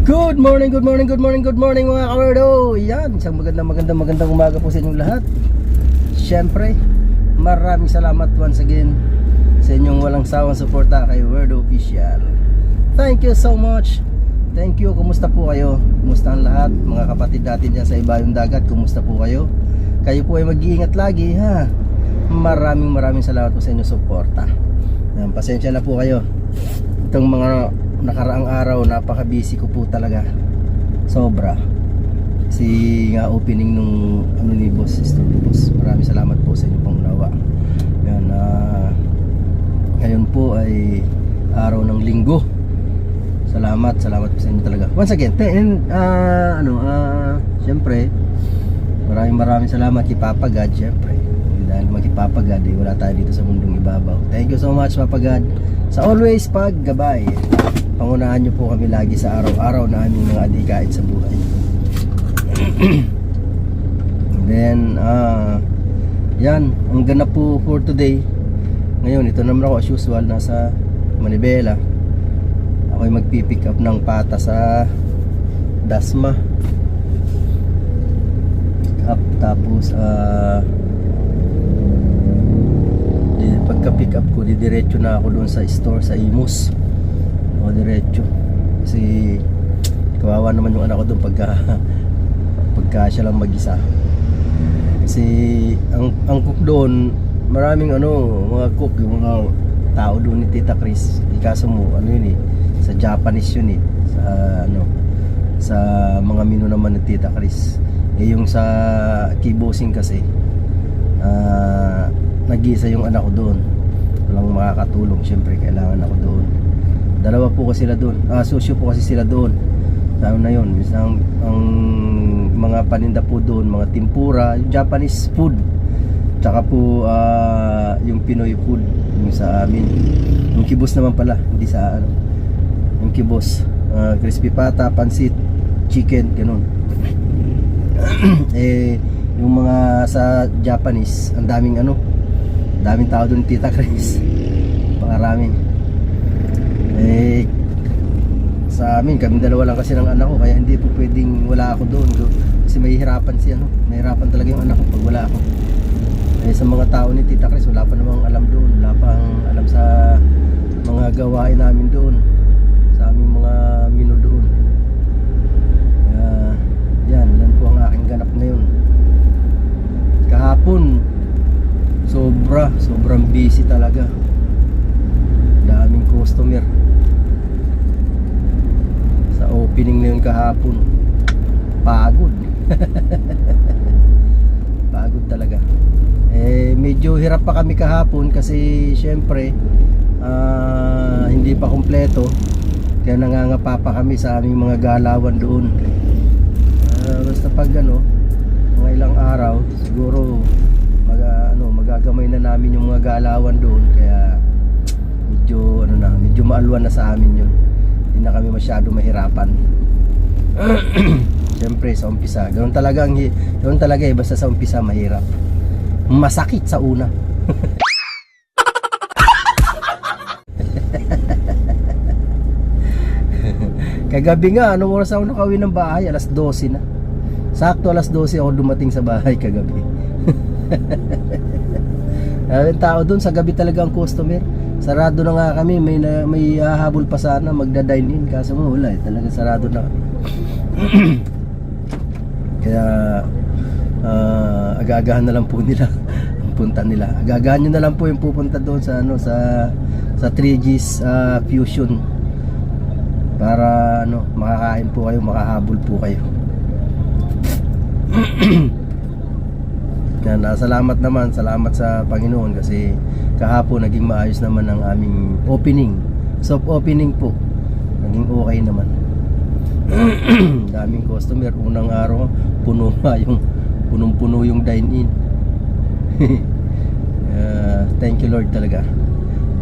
Good morning, good morning, good morning, good morning mga kawerdo. Yan, isang magandang umaga po sa inyong lahat. Siyempre, maraming salamat once again sa inyong walang sawang suporta kay Werdo Official. Thank you so much. Thank you, kumusta po kayo? Kumusta ang lahat? Mga kapatid natin dyan sa ibayong dagat, kumusta po kayo? Kayo po ay mag-iingat lagi ha. Maraming salamat po sa inyong suporta. Yan, pasensya na po kayo. Itong mga nakaraang araw, napaka-busy ko po talaga. Sobra. Kasi nga opening nung ano ni Boss, Studio Boss. Maraming salamat po sa inyong pangunawa. Yan, ngayon po ay araw ng linggo. Salamat po sa inyo talaga. Once again, syempre, maraming salamat kay Papa God, syempre. Dahil mag-Papa God, wala tayo dito sa mundong ibabaw. Thank you so much, Papa God, sa always paggabay. Pangunahan nyo po kami lagi sa araw-araw na aming mga adikain sa buhay. And then, yan, ang ganap po for today. Ngayon, ito naman ako as usual, nasa Manibela. Ako'y magpipick up ng pata sa Dasma. Tapos, pagka pick up ko, didiretso na ako doon sa store sa Imus. O diretso kasi kawawa naman yung anak ko doon pagka siya lang mag-isa, kasi ang cook doon, maraming mga cook, yung mga tao doon ni Tita Chris. Ikaso mo yun sa Japanese yun sa mga menu naman ni Tita Chris. Yung sa Kibosing kasi nag-isa yung anak ko doon, walang makakatulong, syempre kailangan ako doon. Dalawa po kasi sila doon. Sosyo po kasi sila doon. Tao na yun. Ang mga paninda po doon, mga tempura, yung Japanese food. Tsaka po yung Pinoy food, yung sa amin. Yung kibos naman pala, hindi sa yung kibos. Crispy pata, pansit, chicken, ganun. Yung mga sa Japanese, ang daming tao doon, Tita Chris. Pakarami. Sa amin, kami dalawa lang kasi ng anak ko, kaya hindi po pwedeng wala ako doon kasi mahihirapan mahirapan talaga yung anak ko pag wala ako. Sa mga tao ni Tita Chris, wala pa namang alam doon, wala pang alam sa mga gawain namin doon, sa aming mga menu doon. Yan po ang aking ganap ngayon. Kahapon, sobrang busy talaga, daming customer sa opening na yun kahapon. Pagod. Pagod talaga. Medyo hirap pa kami kahapon kasi syempre hindi pa kumpleto, kaya nangangapa pa kami sa aming mga galawan doon. Basta pag mga ilang araw siguro magagamay na namin yung mga galawan doon, kaya medyo maalwan na sa amin yun. Hindi na kami masyado mahirapan. Siyempre sa umpisa, ganoon talaga basta sa umpisa mahirap. Masakit sa una. Kagabi nga, anong oras ako nakauwi ng bahay? Alas 12 na. Sakto alas 12 ako dumating sa bahay kagabi. Ang tao doon sa gabi talaga ang customer. Sarado na nga kami, may hahabol pa sana magda-dine in, kaso wala talaga sarado na. Kaya aga-agahan na lang po nila ang punta nila. Aga-agahan nyo na lang po yung pupunta doon sa sa 3G's Fusion, para makakain po kayo, makahabol po kayo. Salamat sa Panginoon kasi kahapon naging maayos naman ang aming opening. Soft opening po, naging okay naman. Daming customer. Unang araw punong-puno yung dine-in. Thank you Lord talaga.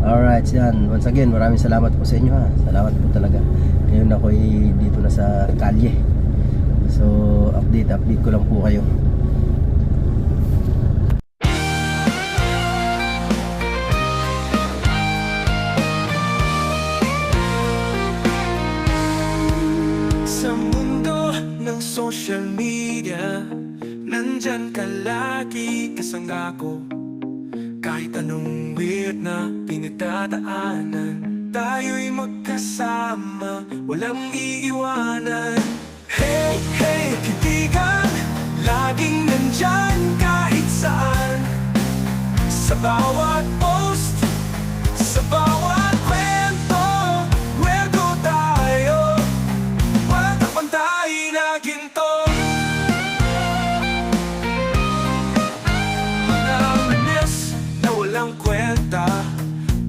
Alright, yan. Once again, maraming salamat po sa inyo ha. Salamat po talaga. Ngayon ako'y dito na sa kalye. So update ko lang po kayo. Sa mundo ng social media, nandyan ka lagi kasangga ko. Kahit anong weird na pinagdadaanan, tayo'y magkasama, walang iiwanan. Hey, hey, kaibigan, laging nandyan kahit saan. Sa bawat post, sa bawat kwento, kwento tayo, walang kapantay na ginto. Mga memes na walang kwenta,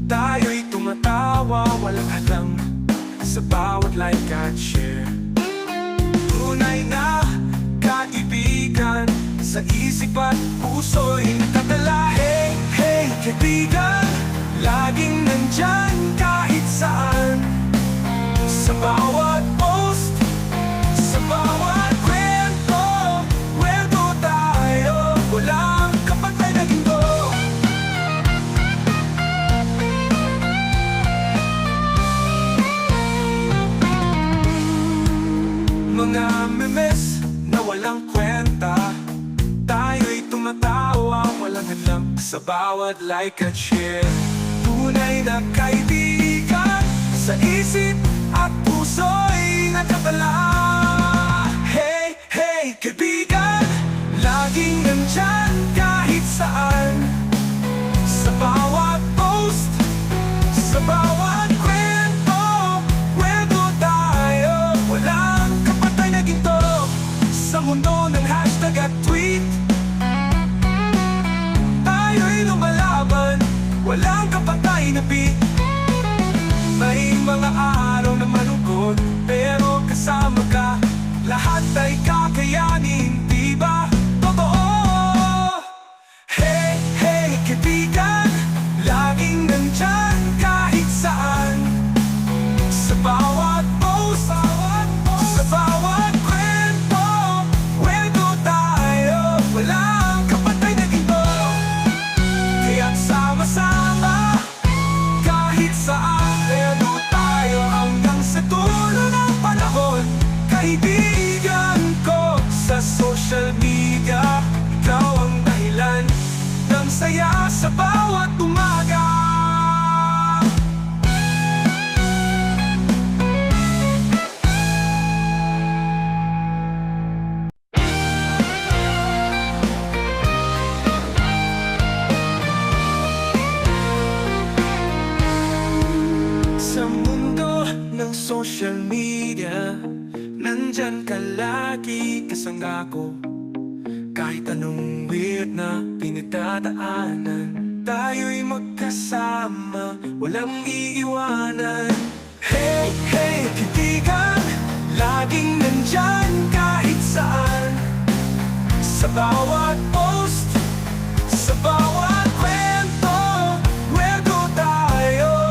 tayo'y tumatawa, walang hadlang sa bawat like at share. Tunay na kaibigan, sa isip at puso'y nakatala. Hey, hey, kaibigan, laging nandyan kahit saan. Sa bawat post, sa bawat kwento, kwento tayo, walang kapantay na ginto. Mga memes na walang kwenta, tayo'y tumatawa, walang hadlang sa bawat like at share. Tunay na kaibigan, sa isip at puso'y nakatala. Hey, hey, kaibigan, laging nandyan kahit saan. Sa bawat post, sa bawat kwento, kwento tayo, walang kapantay na ginto. Sa mundo ng hashtag at tweet, tayo'y lumalaban, walang kapantay na beat. May mga araw na malungkot, pero kasama ka, lahat ay kakayanin, di ba? Totoo! Hey, hey, kaibigan, laging nandyan kahit saan. Sa bawat post, sa bawat kwento, kwento tayo, walang kapantay na ginto. Kaya't sama-sama, kahit saan, kayano tayo hanggang sa dulo ng panahon. Kaibigan ko sa social media, ikaw ang dahilan ng saya sa bawat umaga. Sa mundo ng social media, nandyan ka lagi kasangga ko. Kahit anong weird na pinagdadaanan, tayo'y magkasama, walang iiwanan. Hey, hey, kaibigan, laging nandyan kahit saan. Sa bawat post, sa bawat kwento, kwento tayo,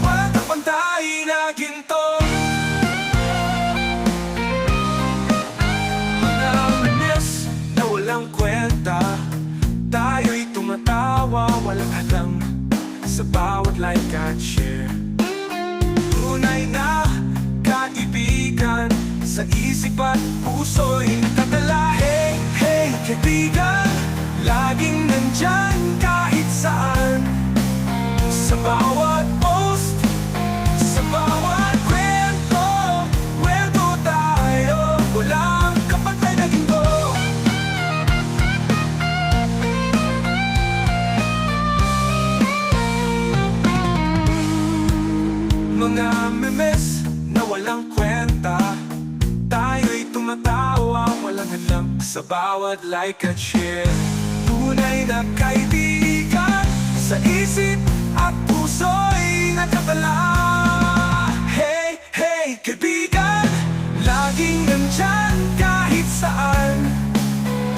walang kapantay na ginto. Mga memes na walang kwenta, tayo'y tumatawa, walang hadlang sa bawat like at share. Tunay na kaibigan, sa isip at puso'y nakatala. Hey, hey, kaibigan, laging nandyan kahit saan. Sa bawat post, sa bawat kwento, kwento tayo, walang kapantay na ginto. Mga memes na walang kwenta, tayo'y tumatawa, walang hadlang sa bawat like at share. Tunay na kaibigan, sa isip at puso'y nakatala. Hey, hey, kaibigan, laging nandyan kahit saan.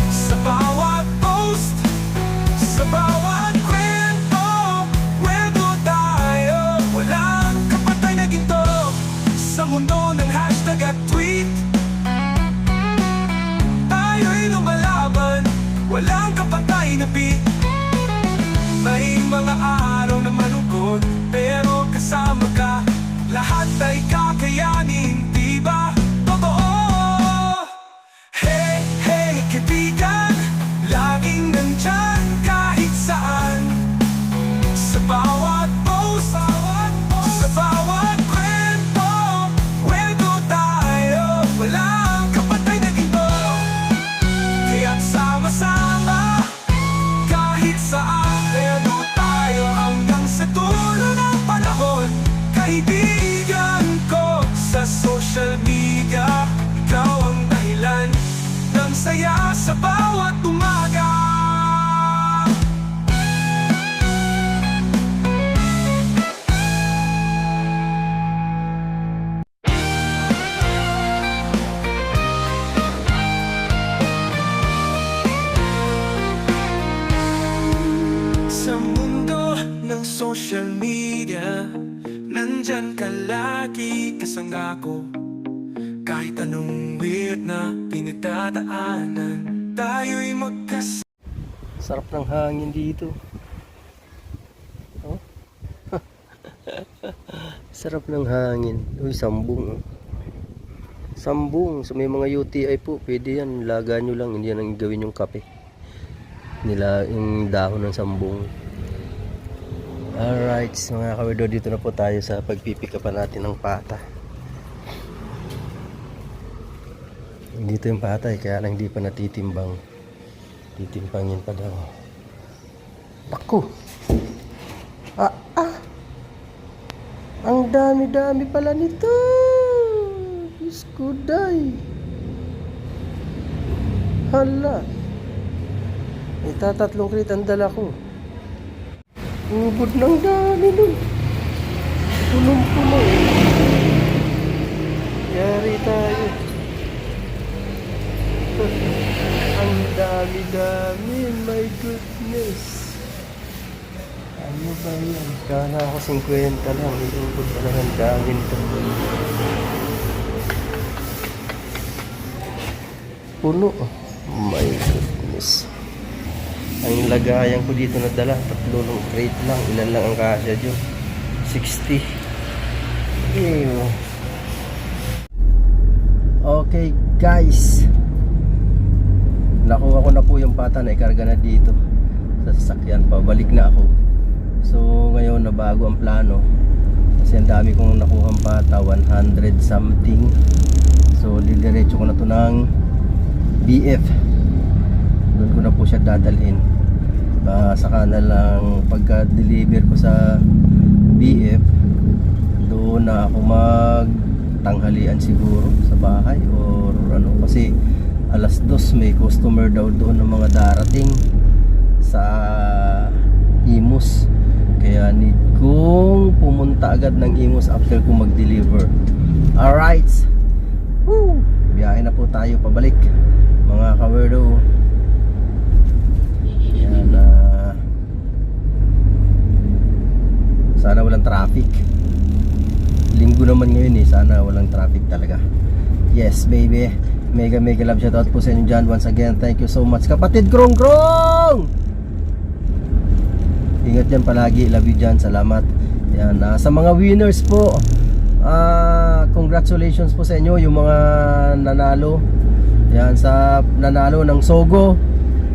Sa bawat post, sa bawat kwento, kwento tayo, walang kapantay na ginto. Sa mundo ng hashtag at tweet, tayo'y lumalaban, walang kapantay na beat. May mga araw na malungkot, pero kasama ka, lahat ay kakayanin, di ba? sa bawat umaga. Sa mundo ng social media, nandyan ka lagi kasangga ko. Kahit anong weird na pinagdadaanan, tayo'y magkas. Sarap ng hangin dito. Oh. Sarap ng hangin. Uy, sambong. Oh. Sambong. So may mga UTI po, pwede yan. Laga nyo lang, hindi yan ang gawin yung kape. Nila yung dahon ng sambong. Alright, mga kawido, dito na po tayo sa pagpipikapan natin ng pata. Dito yung pata kaya lang hindi pa natitimbang. Titimpangin pa daw. Ako! Ang dami-dami pala nito! Iskuday! Hala! Itatatlong krit ang dala ko. Ubod ng dami nun. Punong-puno. Yari tayo. Ang dami-dami. My goodness. Ano ba yan? Kala ko 50 lang. Ubod pa lang ang dami nito. Puno. My goodness. Ang lagayan ko dito na dala, 3 crate lang. Ilan lang ang kasya dyan? 60. Ew. Okay guys, nakuha ko na po yung pata na ikarga na dito sa sasakyan. Pabalik na ako. So ngayon nabago ang plano kasi ang dami kong nakuhang pata, 100 something. So didiretso ko na to ng BF. Doon ko na po siya dadalhin. Saka na lang pagka-deliver ko sa BF, doon na ako magtanghalian siguro sa bahay or ano, kasi alas 2 may customer daw doon ng mga darating sa Imus. Kaya need kong pumunta agad ng Imus after ko mag-deliver. Alright, woo! Biyahe na po tayo pabalik mga kawerdo. Yan, sana walang traffic. Linggo naman ngayon sana walang traffic talaga. Yes baby, mega love shoutout po sa inyo dyan. Once again, thank you so much kapatid Grong Grong. Ingat dyan palagi, love you dyan, salamat. Yan, sa mga winners po, congratulations po sa inyo yung mga nanalo. Yan, sa nanalo ng Sogo.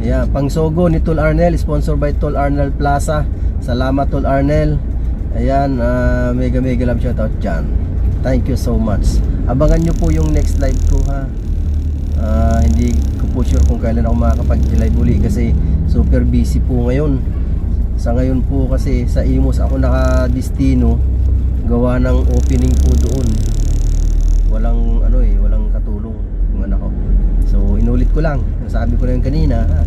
Yan, pang Sogo ni Tol Arnel, sponsored by Tol Arnel Plaza. Salamat Tol Arnel. Ayan, mega love shoutout dyan. Thank you so much. Abangan nyo po yung next live ko ha. Hindi ko po sure kung kailan ako makakapag-live uli kasi super busy po ngayon. Sa ngayon po kasi sa Imus ako nakadestino, gawa ng opening po doon. Walang walang katulong yung anak ko. So inulit ko lang, nasabi ko na yung kanina ha.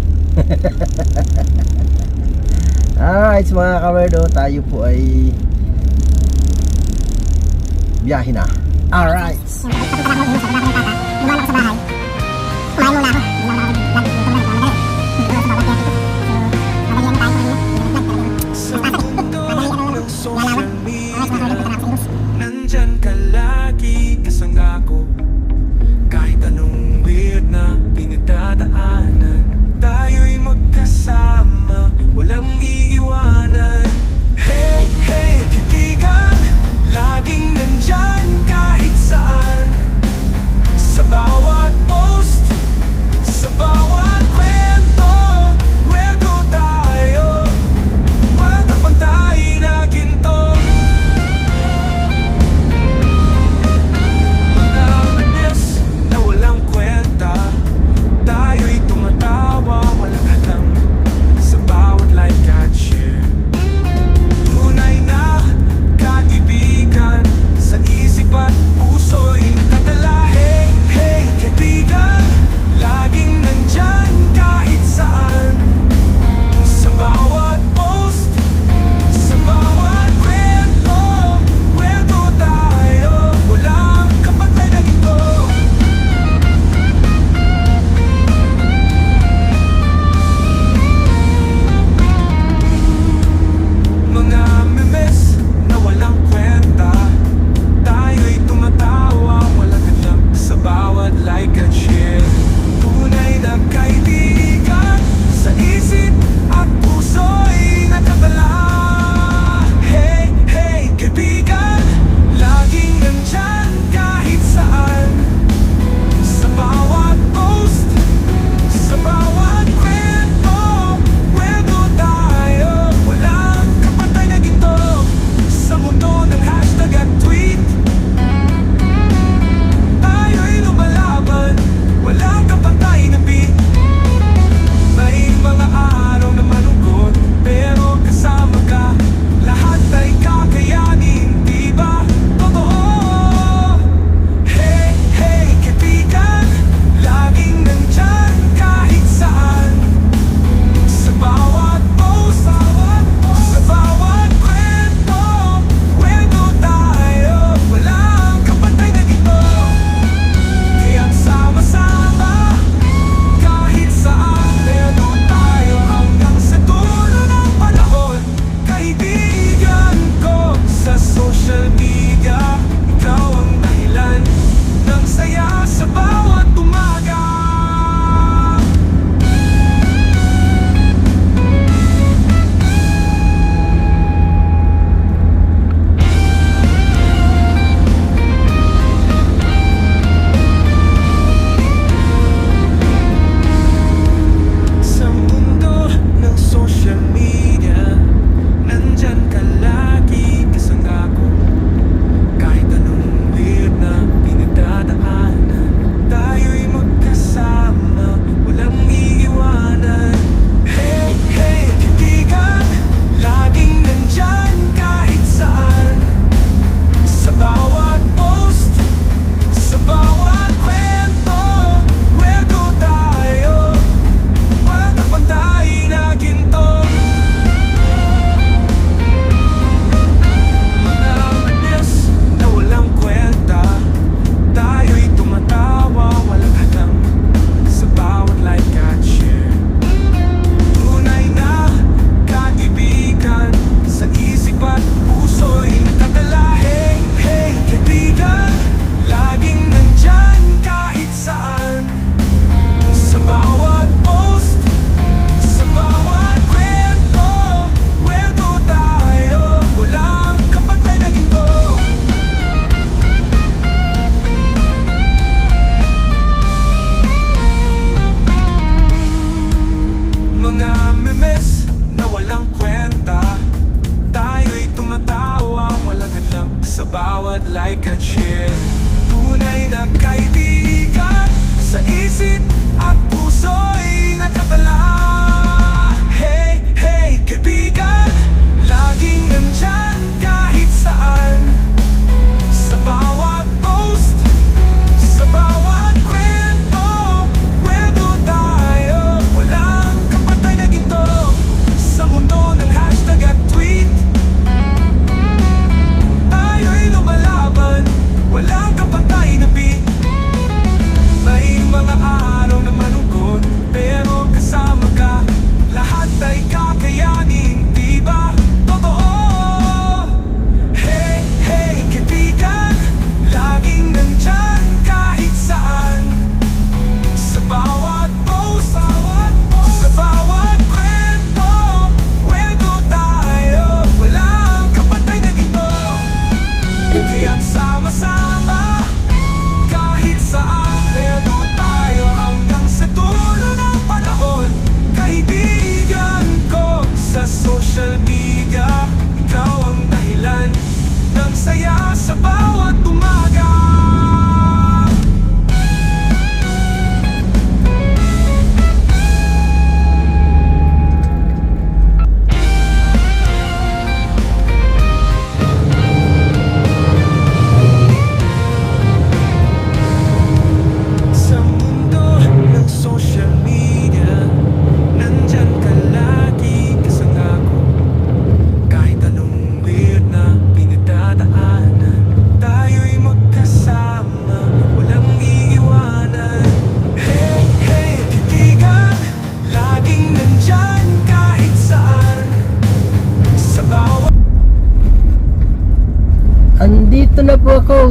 Alright mga kawerdo, tayo po ay biyahe na. Alright. Sa mundo ng social media, nandyan ka lagi kasangga ko. Kahit anong weird na pinagdadaanan, tayo'y magkasama, walang iiwanan. Hey, hey, kaibigan, laging nandyan kahit saan.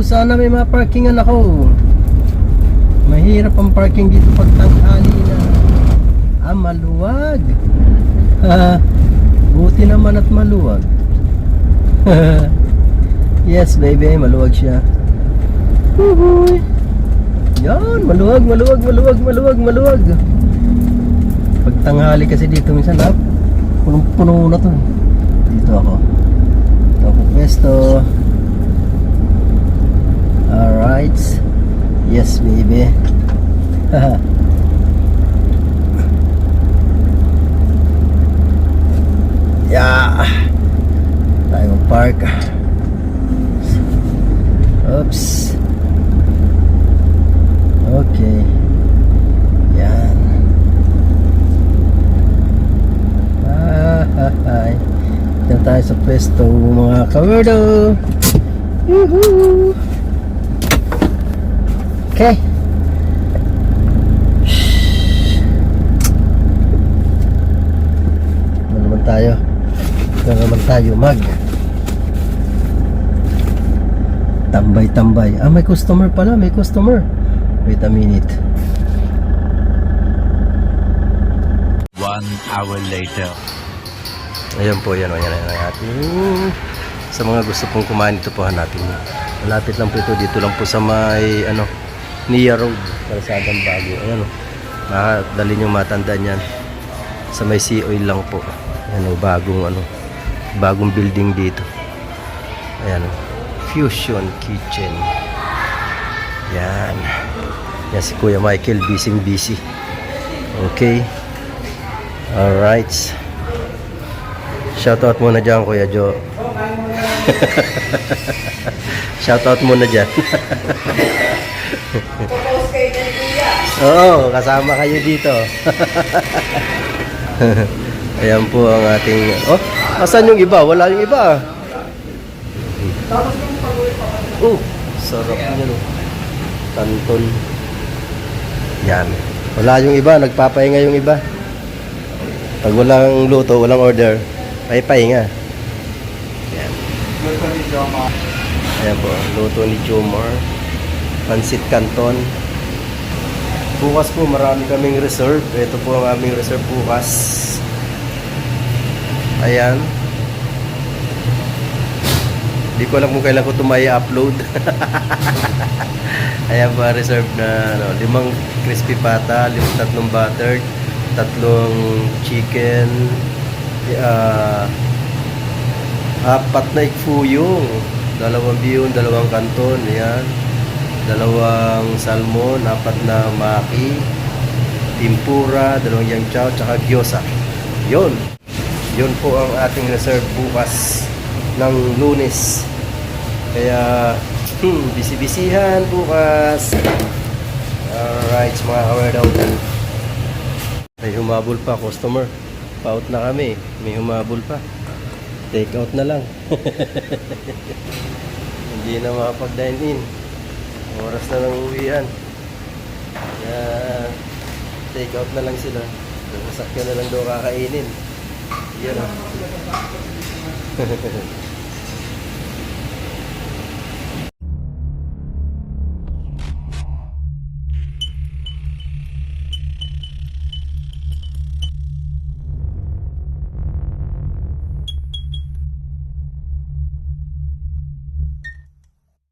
Sana may mga parkingan ako. Mahirap ang parking dito pag tanghali na. Maluwag. Buti naman at maluwag. Yes baby, maluwag siya. Uhuy. Yan, maluwag. Pag tanghali kasi dito minsan punong-puno na to. Dito ako pwesto. Alright. Yes baby. Yeah. Tayo park. Oops. Okay. Yan. Hi. Yan tayo sa pwesto mga kawerdo. Yuhuu. Okay. Ito naman tayo tambay. May customer pala, may customer. Wait a minute. 1 hour later. Ayan po, yan ang ating. Sa mga gusto pong kumain, ito po hanapin nyo. Malapit lang po ito, dito lang po sa may Nia Road, Kalsadang Bago. Ayan o, dali nyo matandaan yan. Sa may sea oil lang po. Ayan o, bagong building dito. Ayan o, Fusion Kitchen. Yan si Kuya Michael, busy. Okay. Alright. Shoutout muna dyan, Kuya Joe. Shoutout muna dyan. Oo, kasama kayo dito. Ayan po ang ating... Oh, asan yung iba? Wala yung iba. Sarap nyo. Kanton. Yan. Wala yung iba, nagpapahinga yung iba. Pag walang luto, walang order, ay pahinga. Yan. Ayan po, luto ni Jomar. Pansit Canton. Bukas po marami kaming reserve. Ito po ang aming reserve bukas. Ayan. Hindi ko alam kung kailan ko ito may upload. Ayan pa, reserve na 5 crispy pata, 3 buttered, 3 chicken, 4 na ikfuyong, 2 bihon, 2 kanton, ayan, 2 salmon, 4 na maki, tempura, 2 yang chow, tsaka gyoza. Yun po ang ating reserve bukas ng Lunes. Kaya busy-busyhan bukas. Alright mga kawerdaw. May humabol pa customer. Pa-out na kami. May humabol pa. Take out na lang. Hindi na makapag-dine in. Oras na lang uwian. Kaya take out na lang sila. Sasakyan na lang daw kakainin. Yan o.